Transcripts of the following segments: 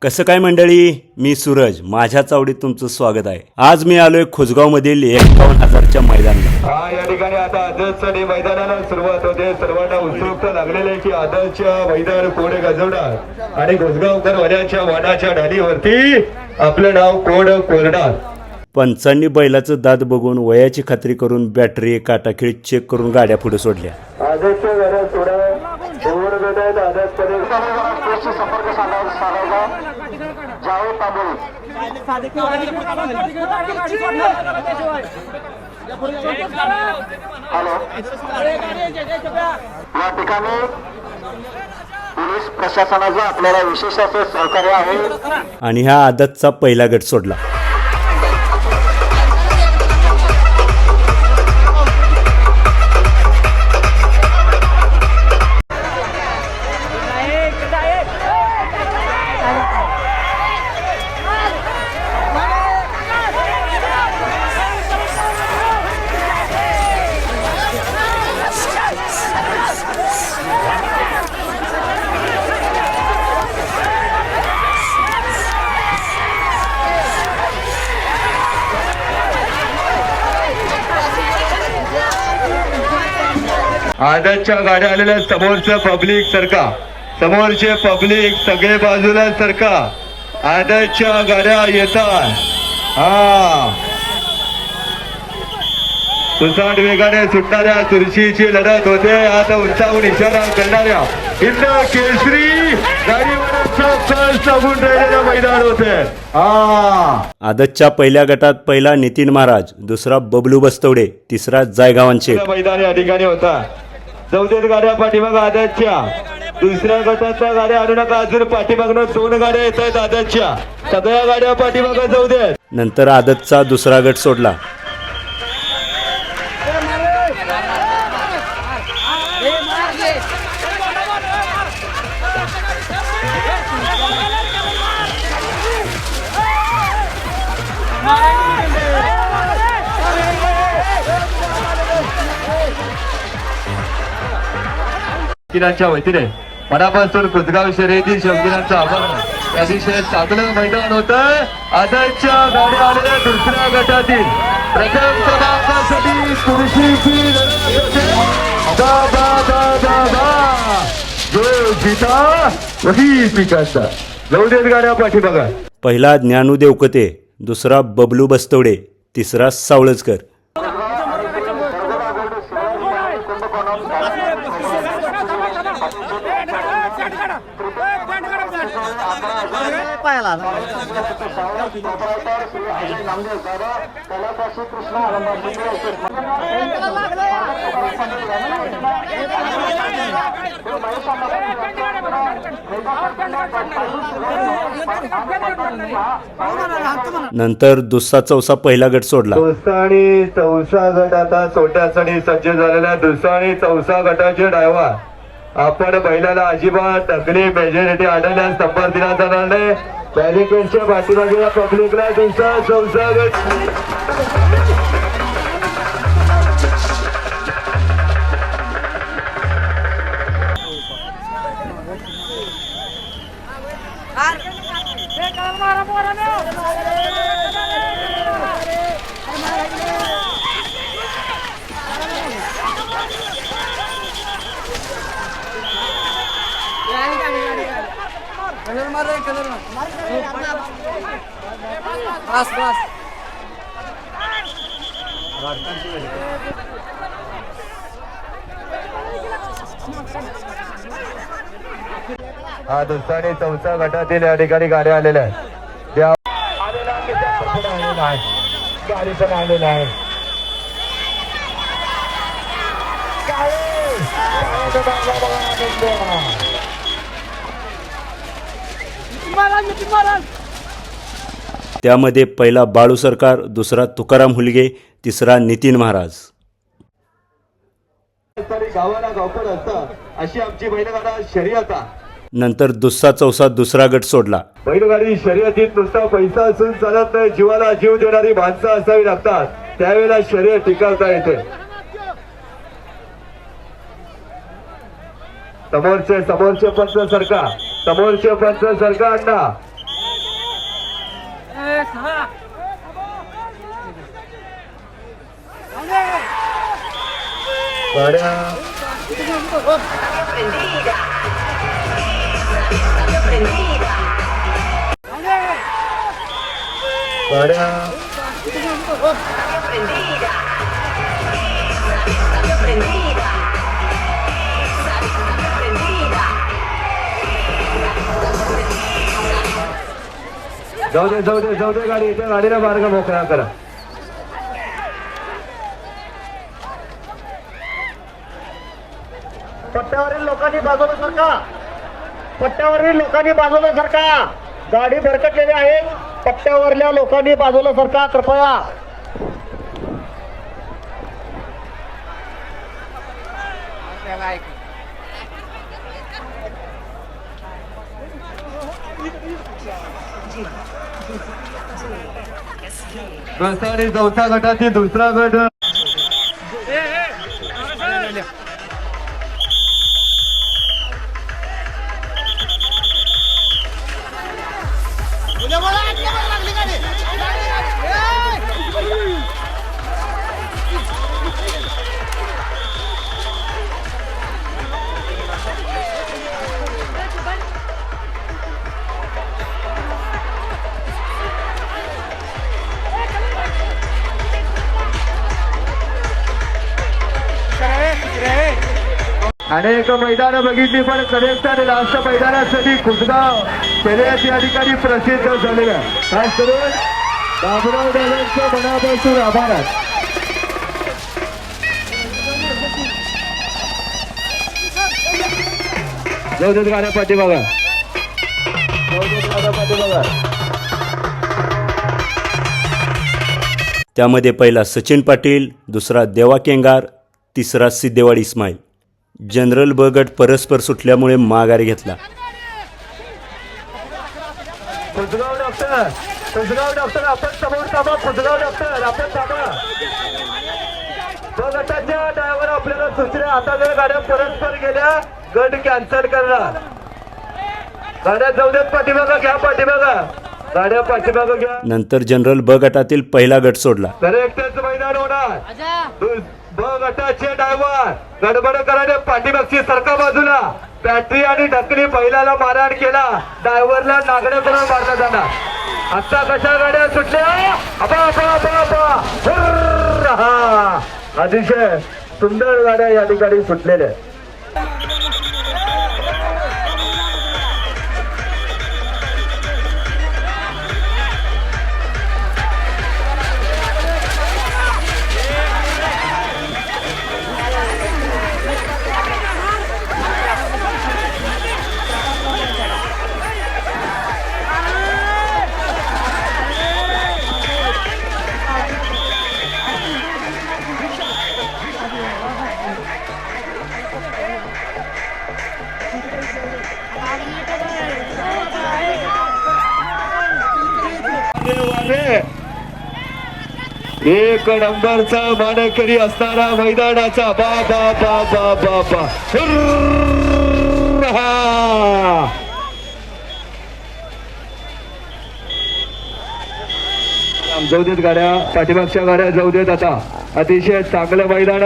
कसं काय मंडळी, मी सूरज, माझ्या चावडीत तुमचं स्वागत आहे। आज मी आलोय खोजगाव मधील 51,000च्या मैदानाला। या ठिकाणी आता आदर्शच्या मैदानाला सुरुवात होते। सर्वांना उत्सुकता लागलेली आहे की आदर्शच्या मैदान कोण गाजवणार आणि खोजगावकर वड्याच्या वाणाच्या ढालीवरती आपलं नाव कोण कोरणार। पंचांनी बैलाचं दात बघून वयाची खात्री करून बॅटरी काटाखिळी चेक करून गाड्या पुढे सोडल्या। आदर्शच्या गाड्या सोडा, दोन गट आहेत आदर्शकडे। संपर्क साधायचा जावेद तांबोळी। हॅलो, या ठिकाणी पोलीस प्रशासनाचं आपल्याला विशेष असे सहकार्य आहे। आणि ह्या आदतचा पहिला गट सोडला। आदर्शच्या गाड्या आलेल्या, समोरचं पब्लिक सरका, समोरचे पब्लिक सगळे बाजूला सरका। आदर्शच्या गाड्या येतात। हा, तुसाट वेगाने सुटणाऱ्या तुळशीची लढत होते। आता उंचावून इशारा करणाऱ्या हिंद केसरी गाडीवर सांगून राहिलेलं मैदान होते। हा, आदतच्या पहिल्या गटात पहिला नितीन महाराज, दुसरा बबलू बस्तवडे, तिसरा जायगावांचे मैदान या ठिकाणी होता। चौथ्या गाड्या पाठीमाग आदर्शच्या, दुसऱ्या गटाच्या गाड्या आणू नका, अजून पाठीमागनं 2 गाड्या येत आहेत आदर्शच्या। सगळ्या गाड्या पाठीमाग जाऊ देत। नंतर आदतचा दुसरा गट सोडला। शौकीनांच्या वतीने मनापासून खुदगाव शर्यती शौकीनांचा आभार। अतिशय चांगलं मैदान होतं। आदर्शच्या गाड्या आलेल्या दुसऱ्या गटातील प्रथम क्रमांकासाठी तुळशीची लढत जो जिता वही पिकाचा। जाऊ देत गाड्या पाठी बघा। पहिला ज्ञानू देवकते, दुसरा बबलू बस्तवडे, तिसरा सावळजकर। नंतर दुसरा चौसा पहिला गट सोडला। दुसरा आणि चौसा गट आता सोडण्यासाठी सज्ज झालेल्या दुसरा आणि चौसा गटाचे ड्रायव्हर आपण बैलाला अजिबात नकली मेजॉरिटी आढळल्यास नंबर दिला जाणार नाही। बॅरिकेडच्या पाठीमागे पब्लिकला दुसरा चौसा गट। हा, दुसरा आणि चौथा गटातील या ठिकाणी गाड्या आलेल्या आहेत। गाडी पण आलेला आहे। त्यामध्ये पहिला बाळू सरकार, दुसरा तुकाराम हुलगे, तिसरा नितीन महाराज। गावाला गावकड असतात अशी आमची बैलगाडा शर्यत आहे। नंतर दुसरा चौसा दुसरा गट सोडला। बैलगाडी शर्यतीत नुसता पैसा असून चालत नाही, जीवाला जीव देणारी माणसं असावी लागतात, त्यावेळेला शर्यत टिकवता येते। समोरचे पंच सरका अण्णा गाड्या गाड्या जाऊ दे गाडी इथे गाडीला मार्ग मोकळा करा. पट्ट्यावरील लोकांनी बाजूला सरका. पट्ट्यावरील लोकांनी बाजूला सरका. गाडी भरकटलेली आहे. पट्ट्यावरल्या लोकांनी बाजूला सरका कृपया. आणि चौथ्या गटातील दुसरा गट अनेक मैदान बघितली पण कनेक्ट आणि लास्ट मैदानासाठी खुसगाव शर्यत या ठिकाणी प्रसिद्ध झालेलं. खास करून बाबुराव दादांचं मनापासून आभार आहे. जाऊ देत गाड्या पाठी बघा. त्यामध्ये पहिला सचिन पाटील, दुसरा देवा केंगार, तिसरा सिद्धेवाड इस्माईल. जनरल ब गट परस्पर सुटल्यामुळे माघारी घेतला. खुसगाव डॉक्टर आपण समोर थांबा. खुसगाव डॉक्टर आपण थांबा. ब गटाच्या ड्रायव्हर आपल्याला सूचना. आता जर गाड्या परस्पर गेल्या गट कॅन्सल करणार. गाड्या जाऊ देत पाठीमागा घ्या. पाठीमागा गाड्या पाठीमागा घ्या. नंतर जनरल ब गटातील पहिला गट सोडला. तर एकटेच मैदान होणार. ब गटाचे ड्रायव्हर गडबड कराने पाठीमागची सरका बाजूला. बॅटरी आणि ढकली बैलाला मारहाण केला. ड्रायव्हरला नागडे करून मारला जाणार. आता कशा गाड्या सुटल्या. अतिशय सुंदर गाड्या या ठिकाणी सुटलेल्या. एक नंबरचा मानकरी असणारा मैदानाचा बाबा जाऊ देत गाड्या. पाठीमागच्या गाड्या जाऊ देत. आता अतिशय चांगलं मैदान.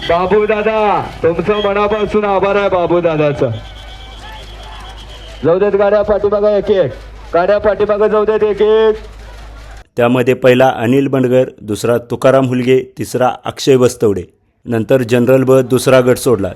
बाबू दादा तुमचं मनापासून आभार आहे. बाबू दादाचं जाऊ देत गाड्या पाठीमागा. एक एक गाड्या पाठीमागा जाऊ देत. एक एक त्यामध्ये पहिला अनिल बंडगर, दुसरा तुकाराम हुलगे, तिसरा अक्षय बस्तवडे. नंतर जनरल ब दुसरा गट सोडला.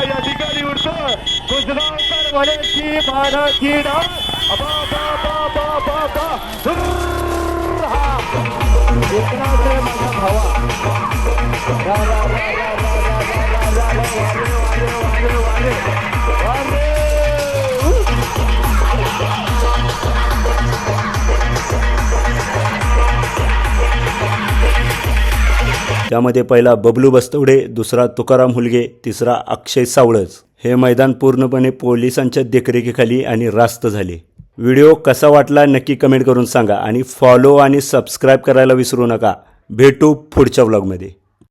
या ठिकाणी उडतो गुजरात वड्याची मानाची भावा त्यामध्ये पहिला बबलू बस्तवडे, दुसरा तुकाराम हुलगे, तिसरा अक्षय सावळज. हे मैदान पूर्णपणे पोलिसांच्या देखरेखीखाली आणि रास्त झाले. व्हिडिओ कसा वाटला नक्की कमेंट करून सांगा आणि फॉलो आणि सबस्क्राईब करायला विसरू नका. भेटू पुढच्या व्लॉगमध्ये.